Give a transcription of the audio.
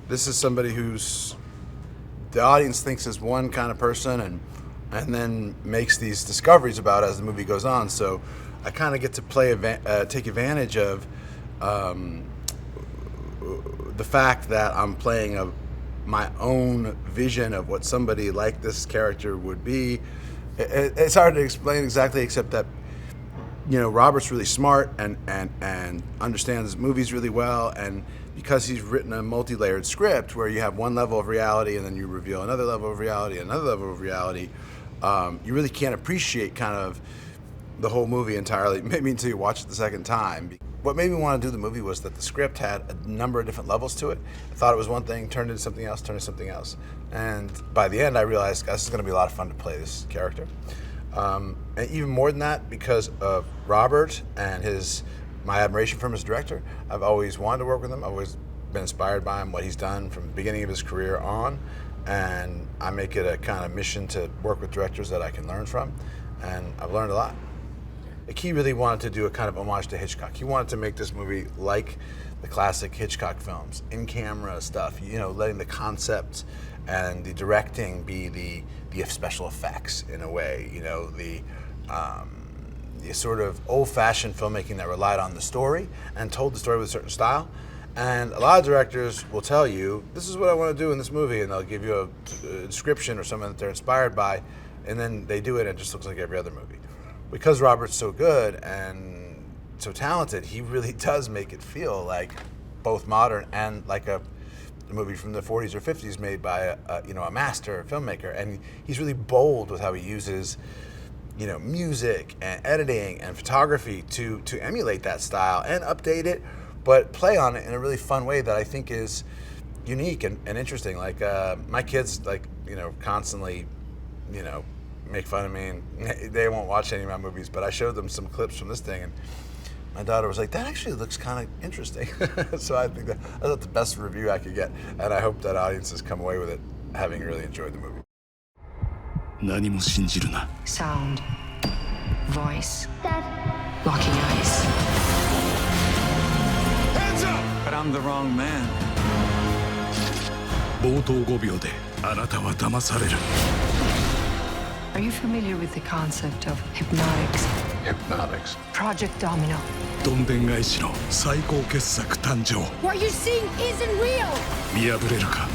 this is somebody who's the audience thinks is one kind of person and then makes these discoveries about as the movie goes on. So I kind of get to take advantage of the fact that I'm playing my own vision of what somebody like this character would be. It's hard to explain exactly, except that Robert's really smart and understands movies really well, and because he's written a multi-layered script where you have one level of reality and then you reveal another level of reality, another level of reality, you really can't appreciate kind of the whole movie entirely, maybe until you watch it the second time. What made me want to do the movie was that the script had a number of different levels to it. I thought it was one thing, turned into something else, And by the end, I realized this is going to be a lot of fun to play this character. And even more than that, because of Robert and my admiration for him as a director, I've always wanted to work with him. I've always been inspired by him, what he's done from the beginning of his career on. And I make it a kind of mission to work with directors that I can learn from. And I've learned a lot. He really wanted to do a kind of homage to Hitchcock. He wanted to make this movie like the classic Hitchcock films, in-camera stuff, letting the concept and the directing be the special effects in a way, the sort of old-fashioned filmmaking that relied on the story and told the story with a certain style. And a lot of directors will tell you, this is what I want to do in this movie, and they'll give you a description or something that they're inspired by, and then they do it and it just looks like every other movie. Because Robert's so good and so talented, he really does make it feel like both modern and like a movie from the 40s or 50s made by a master filmmaker. And he's really bold with how he uses music and editing and photography to emulate that style and update it, but play on it in a really fun way that I think is unique and interesting. Like my kids constantly make fun of me, and they won't watch any of my movies, but I showed them some clips from this thing, and my daughter was like, that actually looks kind of interesting. So I think that's the best review I could get, and I hope that audiences come away with it having really enjoyed the movie. 何も信じるな。 Sound, voice, locking eyes. Hands up! But I'm the wrong man. 冒頭5秒であなたは騙される。 Are you familiar with the concept of hypnotics? Hypnotics. Project Domino. どんでん返しの最高傑作誕生。 What you're seeing isn't real! 見破れるか。